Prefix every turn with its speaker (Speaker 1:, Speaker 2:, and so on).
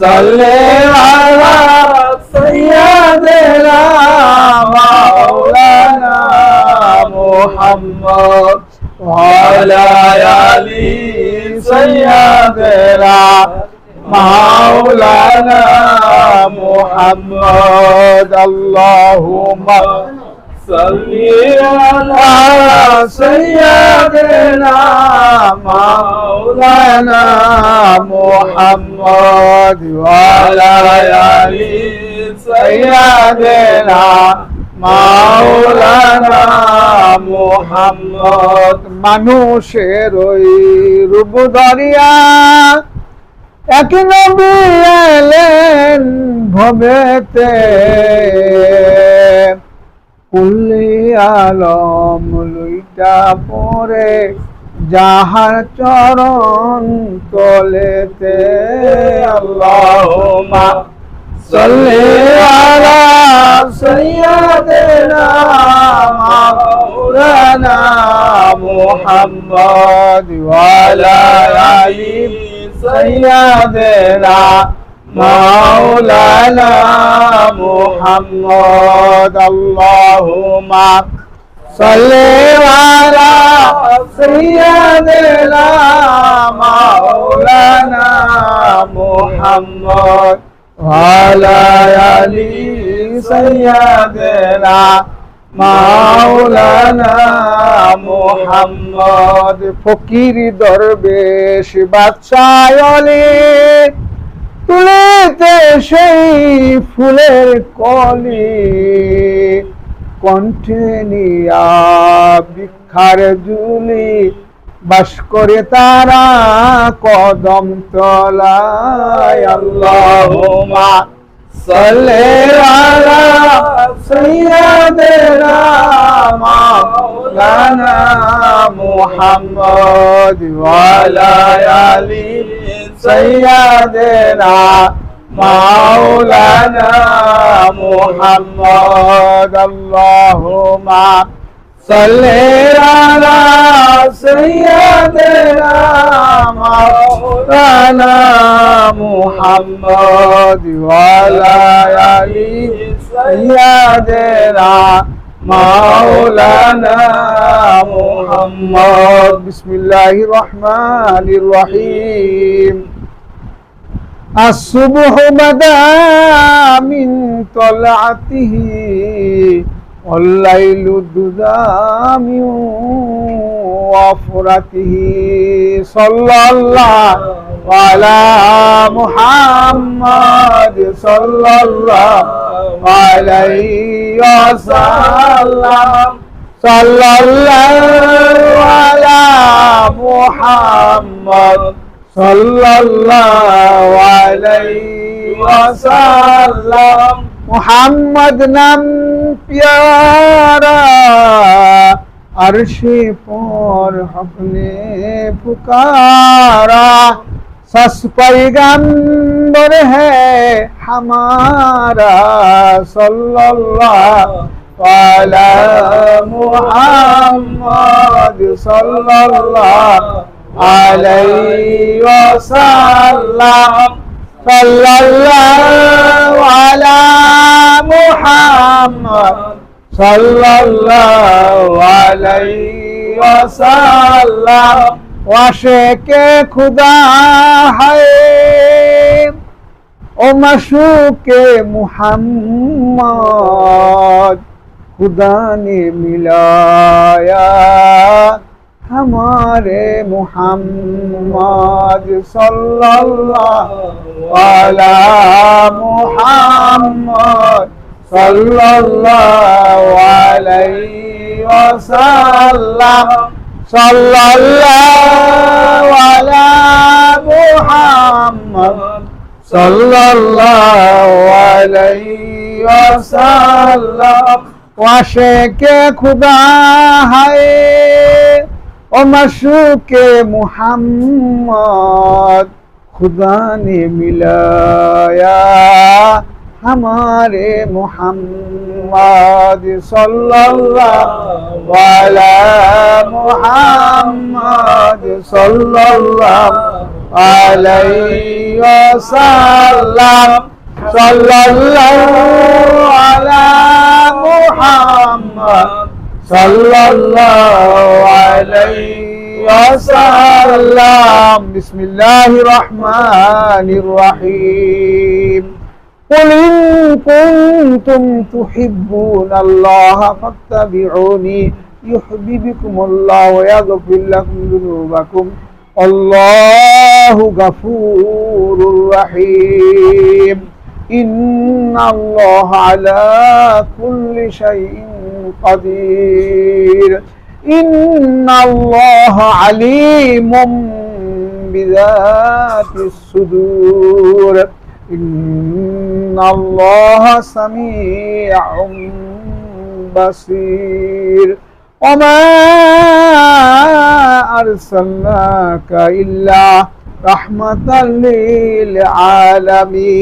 Speaker 1: صلي على سيدنا مولانا محمد وعلى آل سيدنا مولانا محمد اللهم صل على سيدنا مولانا محمد وعلى آل سيدنا মাওলানা মুহাম্মদ। মানুষের ওই রূপ ধরিয়া এক নবী এলেন ভবেতে, কুল্লি আলম লইটা পরে যাহার চরণ তলেতে। আল্লাহুম্মা সাল্লি আলা সাইয়্যিদিনা মাওলানা মুহাম্মদ ওয়া আলা আলি সাইয়্যিদিনা মাওলানা মুহাম্মদ। আল্লাহুম্মা সাল্লি আলা সাইয়্যিদিনা মাওলানা মুহাম্মদ ওয়া আলা আলি সাইয়্যিদিনা মাওলানা মুহাম্মদ। ফকির দরবেশ বাদশাহ আলী তুলেতে সেই ফুলের কলি, কণ্ঠে নিয়া ভিক্ষার ঝুলি, বাস করে তারা কদম তলায়। আল্লাহুম্মা সাল্লি আলা সাইয়্যিদিনা মাওলানা মুহাম্মদ ওয়া আলা আলি সাইয়্যিদিনা মাওলানা মুহাম্মদ। আল্লাহুম্মা সাল্লি আলা সাইয়্যিদিনা মাওলানা মুহাম্মদ ওয়া আলা আলি সাইয়্যিদিনা মাওলানা মুহাম্মদ। বিসমিল্লাহির রহমানির রহিম। الصبح بدا من طلعته والليل دجى من وفرته صلى الله على محمد صلى الله عليه وسلم صلى الله على محمد সাল্লাল্লাহু আলাইহি ওয়াসাল্লাম। মুহাম্মদ নাম প্যারা আরশে পর হকনে পুকারা, सस पैगंबर है हमारा सल्लल्लाहु अला मुहम्मद सल्लल्लाहु अलैहि वसल्लम सल्लल्लाहु अला मुहम्मद सल्लल्लाहु अलैहि वसल्लम। वाशिके खुदा है ओ मशूके मुहम्मद, खुदा ने मिलाया हमारे मुहम्मद सल्लल्लाहु अला मुहम्मद सल्लल्लाहु अलैहि वसल्लम सल्लल्लाहु अला मुहम्मद सल्लल्लाहु अलैहि वसल्लम। वाशिके खुदा है ओ मशूके मुहम्मद, खुदा ने मिलाया हमारे मुहम्मद सल्लल्लाहु अला मुहम्मद सल्लल्लाहु अलैहि وسلم صلى الله على محمد صلى الله عليه وسلم بسم الله الرحمن الرحيم قل إن كنتم تحبون الله فاتبعوني يحببكم الله ويغفر لكم ذنوبكم الله غفور رحيم إن الله على كل شيء قدير إن الله عليم بذات الصدور إن الله سميع بصير وما أرسلناك إلا رحمة للعالمين